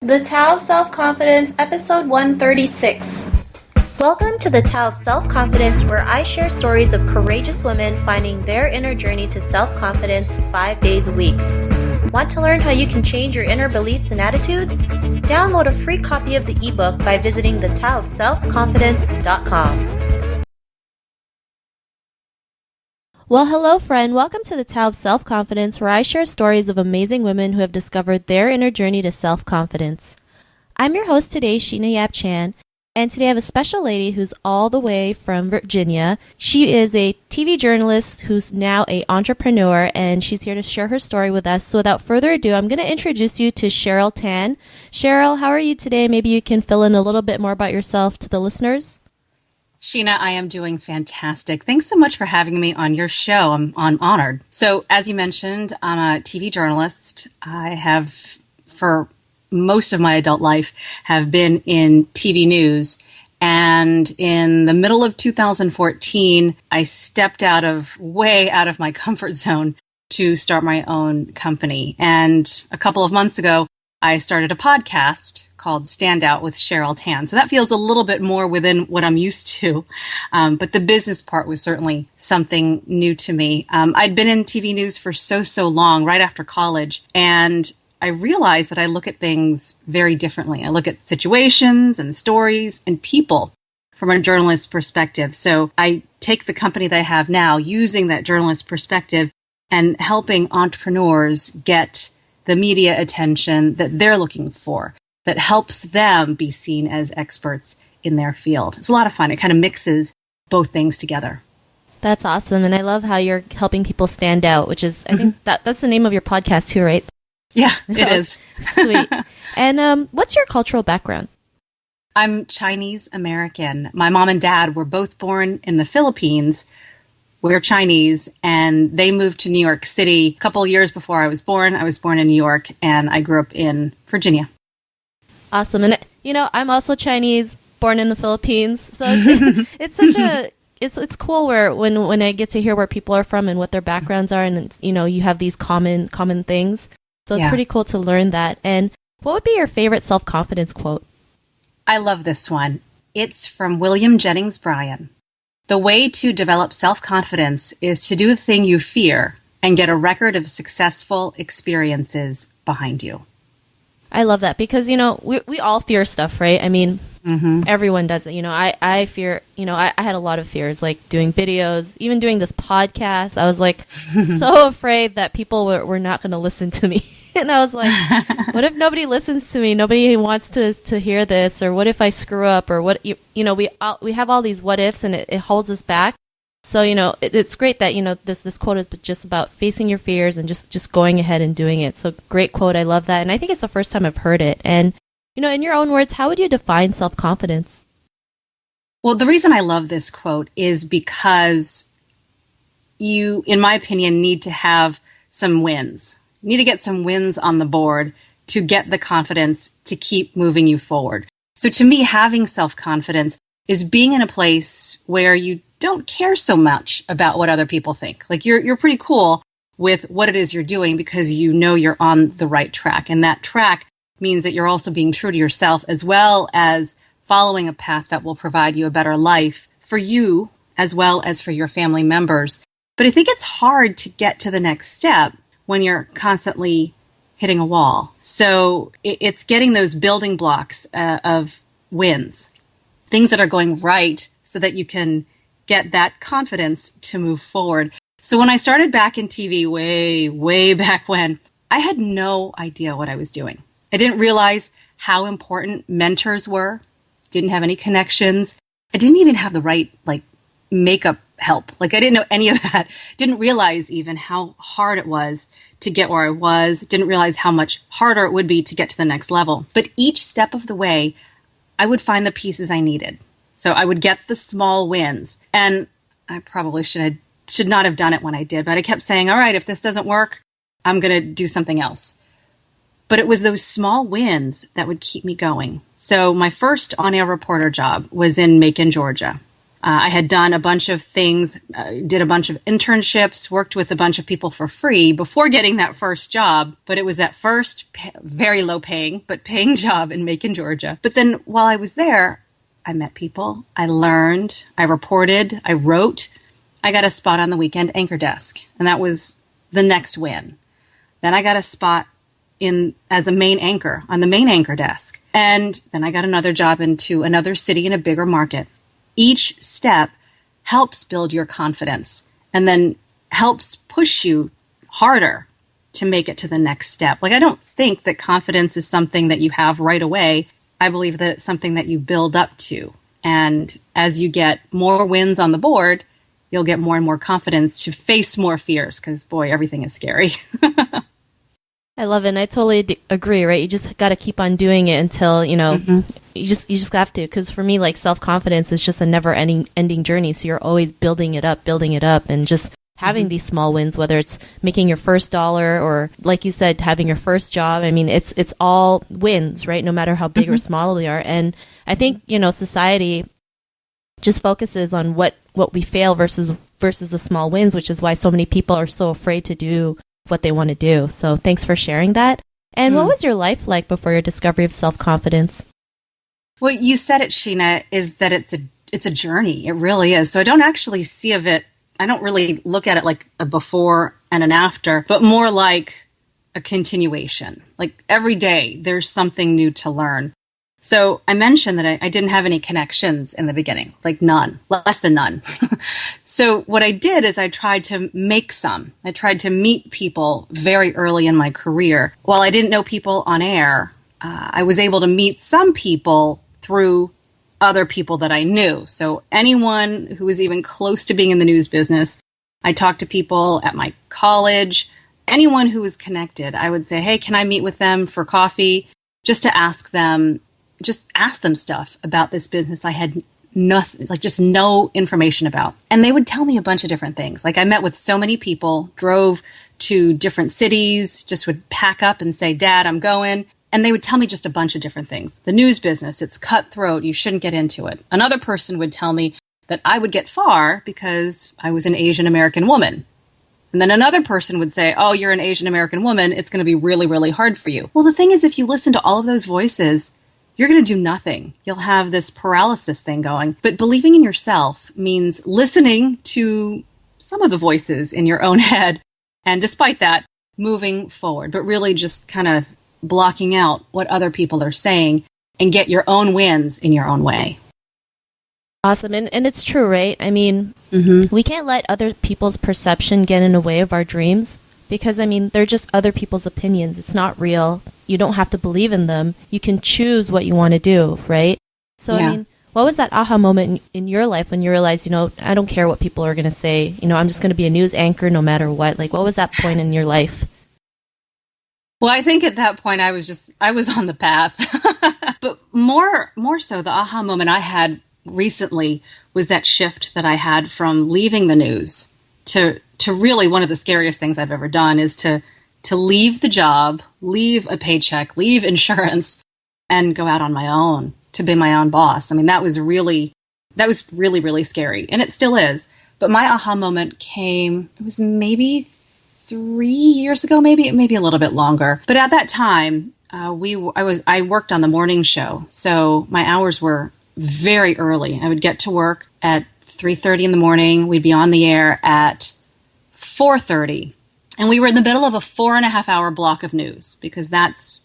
The Tao of Self-Confidence, episode 136. Welcome to the Tao of Self-Confidence, where I share stories of courageous women finding their inner journey to self-confidence 5 days a week. Want to learn how you can change your inner beliefs and attitudes? Download a free copy of the ebook by visiting thetaoofselfconfidence.com. Well, hello, friend. Welcome to the Tao of Self-Confidence, where I share stories of amazing women who have discovered their inner journey to self-confidence. I'm your host today, Sheena Yap Chan, and today I have a special lady who's all the way from Virginia. She is a TV journalist who's now an entrepreneur, and she's here to share her story with us. So without further ado, I'm going to introduce you to Cheryl Tan. Cheryl, how are you today? Maybe you can fill in a little bit more about yourself to the listeners. Sheena, I am doing fantastic. Thanks so much for having me on your show. I'm honored. So, as you mentioned, I'm a TV journalist. I have, for most of my adult life, have been in TV news. And in the middle of 2014, I stepped way out of my comfort zone to start my own company. And a couple of months ago, I started a podcast called Standout with Cheryl Tan. So that feels a little bit more within what I'm used to. But the business part was certainly something new to me. I'd been in TV news for so long, right after college. And I realized that I look at things very differently. I look at situations and stories and people from a journalist's perspective. So I take the company that I have now using that journalist perspective and helping entrepreneurs get the media attention that they're looking for, that helps them be seen as experts in their field. It's a lot of fun. It kind of mixes both things together. That's awesome. And I love how you're helping people stand out, which is, I think that's the name of your podcast too, right? Yeah, it is. Sweet. And what's your cultural background? I'm Chinese American. My mom and dad were both born in the Philippines. We're Chinese, and they moved to New York City a couple of years before I was born. I was born in New York, and I grew up in Virginia. Awesome. And, I'm also Chinese, born in the Philippines. So it's such a, it's cool when I get to hear where people are from and what their backgrounds are. And, you have these common things. So it's pretty cool to learn that. And what would be your favorite self-confidence quote? I love this one. It's from William Jennings Bryan. The way to develop self-confidence is to do the thing you fear and get a record of successful experiences behind you. I love that because, we all fear stuff, right? I mean, everyone does it. I fear, I had a lot of fears, like doing videos, even doing this podcast. I was like so afraid that people were not going to listen to me. And I was like, what if nobody listens to me? Nobody wants to hear this, or what if I screw up, or what, we have all these what ifs, and it holds us back. So, it's great that, this quote is just about facing your fears and just going ahead and doing it. So great quote. I love that. And I think it's the first time I've heard it. And, in your own words, how would you define self-confidence? Well, the reason I love this quote is because you, in my opinion, need to have some wins. You need to get some wins on the board to get the confidence to keep moving you forward. So to me, having self-confidence is being in a place where you don't care so much about what other people think. Like you're pretty cool with what it is you're doing because you're on the right track. And that track means that you're also being true to yourself, as well as following a path that will provide you a better life for you as well as for your family members. But I think it's hard to get to the next step when you're constantly hitting a wall. So it's getting those building blocks of wins, things that are going right so that you can get that confidence to move forward. So when I started back in TV way back when, I had no idea what I was doing. I didn't realize how important mentors were, didn't have any connections. I didn't even have the right makeup help. I didn't know any of that. Didn't realize even how hard it was to get where I was. Didn't realize how much harder it would be to get to the next level. But each step of the way, I would find the pieces I needed. So I would get the small wins. And I probably should not have done it when I did, but I kept saying, all right, if this doesn't work, I'm going to do something else. But it was those small wins that would keep me going. So my first on-air reporter job was in Macon, Georgia. I had done a bunch of things, did a bunch of internships, worked with a bunch of people for free before getting that first job. But it was that first very low paying, but paying job in Macon, Georgia. But then while I was there, I met people, I learned, I reported, I wrote. I got a spot on the weekend anchor desk, and that was the next win. Then I got a spot as a main anchor on the main anchor desk. And then I got another job into another city in a bigger market. Each step helps build your confidence and then helps push you harder to make it to the next step. Like, I don't think that confidence is something that you have right away. I believe that it's something that you build up to. And as you get more wins on the board, you'll get more and more confidence to face more fears because, boy, everything is scary. I love it. And I totally agree, right? You just got to keep on doing it until, you just have to. Because for me, like, self-confidence is just a never ending journey. So you're always building it up and just having these small wins, whether it's making your first dollar or, like you said, having your first job. I mean, it's all wins, right? No matter how big or small they are. And I think, society just focuses on what we fail versus the small wins, which is why so many people are so afraid to do what they want to do. So thanks for sharing that. And what was your life like before your discovery of self-confidence? Well, you said it, Sheena, is that it's a journey. It really is. So I don't actually I don't really look at it like a before and an after, but more like a continuation. Like every day there's something new to learn. So I mentioned that I didn't have any connections in the beginning, like none, less than none. So what I did is I tried to make some. I tried to meet people very early in my career. While I didn't know people on air, I was able to meet some people through other people that I knew. So anyone who was even close to being in the news business, I talked to people at my college, anyone who was connected. I would say, hey, can I meet with them for coffee? Just to ask them stuff about this business I had nothing, like just no information about. And they would tell me a bunch of different things. Like I met with so many people, drove to different cities, just would pack up and say, Dad, I'm going. And they would tell me just a bunch of different things. The news business, it's cutthroat. You shouldn't get into it. Another person would tell me that I would get far because I was an Asian American woman. And then another person would say, oh, you're an Asian American woman. It's going to be really, really hard for you. Well, the thing is, if you listen to all of those voices, you're going to do nothing. You'll have this paralysis thing going. But believing in yourself means listening to some of the voices in your own head. And despite that, moving forward, but really just kind of blocking out what other people are saying and get your own wins in your own way. Awesome. And it's true, right? I mean, we can't let other people's perception get in the way of our dreams because, I mean, they're just other people's opinions. It's not real. You don't have to believe in them. You can choose what you want to do, right? So, I mean, what was that aha moment in your life when you realized, I don't care what people are going to say. I'm just going to be a news anchor no matter what. Like, what was that point in your life? Well, I think at that point I was on the path. But more so, the aha moment I had recently was that shift that I had from leaving the news to really one of the scariest things I've ever done is to leave the job, leave a paycheck, leave insurance, and go out on my own, to be my own boss. I mean, that was really, really scary. And it still is. But my aha moment came, it was maybe 3 years ago, maybe a little bit longer. But at that time, I worked on the morning show, so my hours were very early. I would get to work at 3:30 in the morning. We'd be on the air at 4:30, and we were in the middle of a 4.5 hour block of news because that's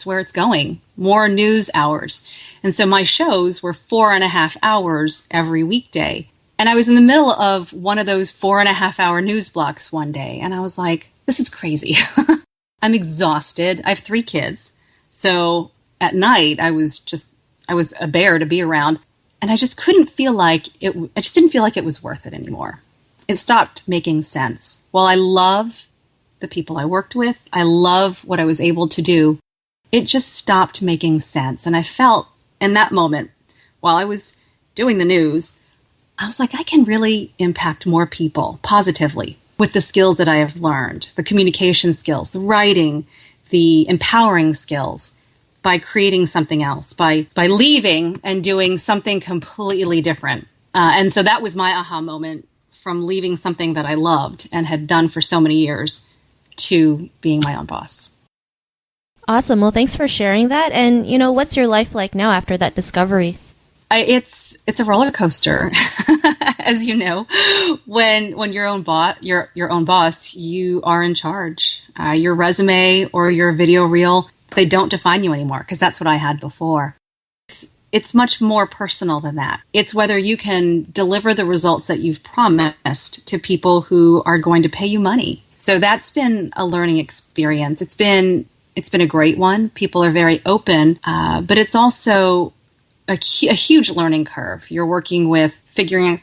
where it's going. More news hours, and so my shows were 4.5 hours every weekday. And I was in the middle of one of those 4.5 hour news blocks one day. And I was like, this is crazy. I'm exhausted. I have 3 kids. So at night I was a bear to be around. And I just didn't feel like it was worth it anymore. It stopped making sense. While I love the people I worked with, I love what I was able to do, it just stopped making sense. And I felt in that moment, while I was doing the news, I was like, I can really impact more people positively with the skills that I have learned, the communication skills, the writing, the empowering skills, by creating something else, by leaving and doing something completely different. And so that was my aha moment from leaving something that I loved and had done for so many years to being my own boss. Awesome. Well, thanks for sharing that. And, what's your life like now after that discovery? It's a roller coaster, as you know. When you're your own boss, you are in charge. Your resume or your video reel, they don't define you anymore, because that's what I had before. It's much more personal than that. It's whether you can deliver the results that you've promised to people who are going to pay you money. So that's been a learning experience. It's been a great one. People are very open, but it's also a huge learning curve. You're working with figuring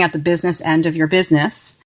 out the business end of your business,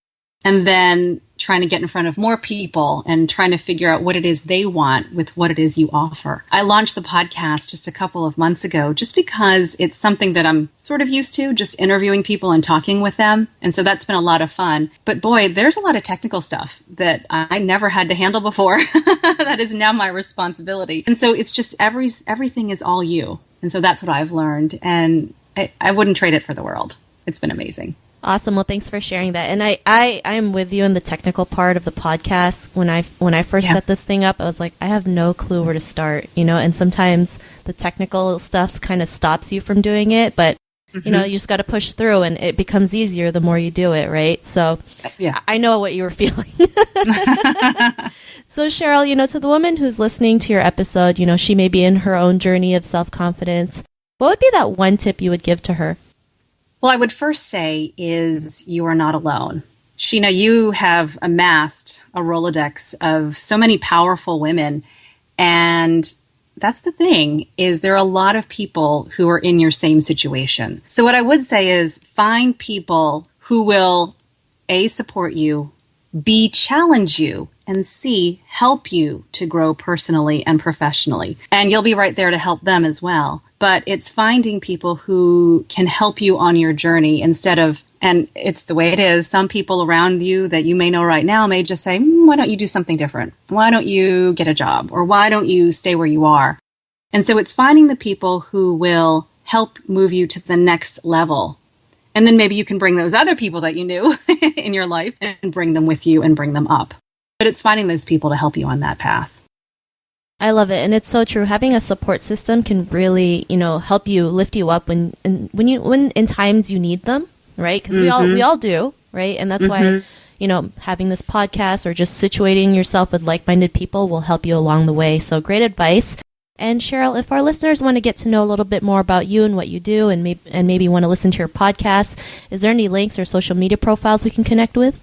and then trying to get in front of more people and trying to figure out what it is they want with what it is you offer. I launched the podcast just a couple of months ago just because it's something that I'm sort of used to, just interviewing people and talking with them. And so that's been a lot of fun. But boy, there's a lot of technical stuff that I never had to handle before. That is now my responsibility. And so it's just everything is all you. And so that's what I've learned. And I wouldn't trade it for the world. It's been amazing. Awesome. Well, thanks for sharing that. And I am with you in the technical part of the podcast. When I first set this thing up, I was like, I have no clue where to start, and sometimes the technical stuff kind of stops you from doing it, but you just got to push through, and it becomes easier the more you do it, right? So I know what you were feeling. So Cheryl, to the woman who's listening to your episode, she may be in her own journey of self-confidence. What would be that one tip you would give to her? Well, I would first say is you are not alone. Sheena, you have amassed a Rolodex of so many powerful women. And that's the thing, is there are a lot of people who are in your same situation. So what I would say is find people who will, A, support you, B, challenge you, and C, help you to grow personally and professionally. And you'll be right there to help them as well. But it's finding people who can help you on your journey instead of, and it's the way it is, some people around you that you may know right now may just say, why don't you do something different? Why don't you get a job? Or why don't you stay where you are? And so it's finding the people who will help move you to the next level. And then maybe you can bring those other people that you knew in your life and bring them with you and bring them up. But it's finding those people to help you on that path. I love it, and it's so true. Having a support system can really, help you, lift you up when in times you need them, right? Because we all do, right? And that's why, having this podcast or just situating yourself with like-minded people will help you along the way. So great advice. And Cheryl, if our listeners want to get to know a little bit more about you and what you do, and maybe want to listen to your podcast, is there any links or social media profiles we can connect with?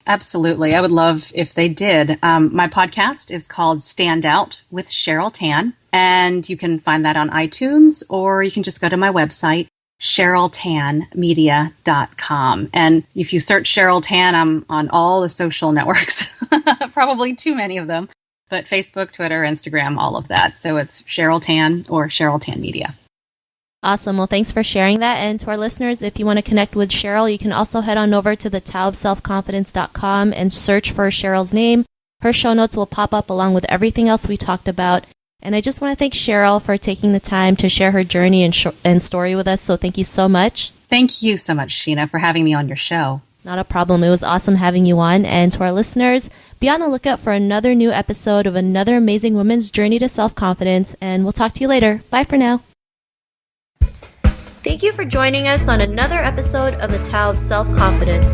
Absolutely. I would love if they did. My podcast is called Standout with Cheryl Tan, and you can find that on iTunes, or you can just go to my website, CherylTanMedia.com. And if you search Cheryl Tan, I'm on all the social networks, probably too many of them, but Facebook, Twitter, Instagram, all of that. So it's Cheryl Tan or Cheryl Tan Media. Awesome. Well, thanks for sharing that. And to our listeners, if you want to connect with Cheryl, you can also head on over to thetaoofselfconfidence.com and search for Cheryl's name. Her show notes will pop up along with everything else we talked about. And I just want to thank Cheryl for taking the time to share her journey and story with us. So thank you so much. Thank you so much, Sheena, for having me on your show. Not a problem. It was awesome having you on. And to our listeners, be on the lookout for another new episode of another amazing woman's journey to self-confidence. And we'll talk to you later. Bye for now. Thank you for joining us on another episode of The Tao of Self-Confidence.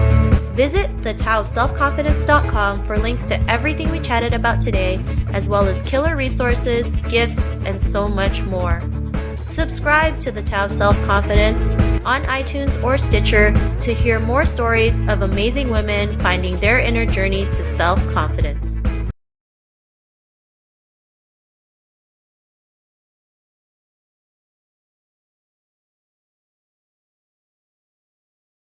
Visit thetaoofselfconfidence.com for links to everything we chatted about today, as well as killer resources, gifts, and so much more. Subscribe to The Tao of Self-Confidence on iTunes or Stitcher to hear more stories of amazing women finding their inner journey to self-confidence.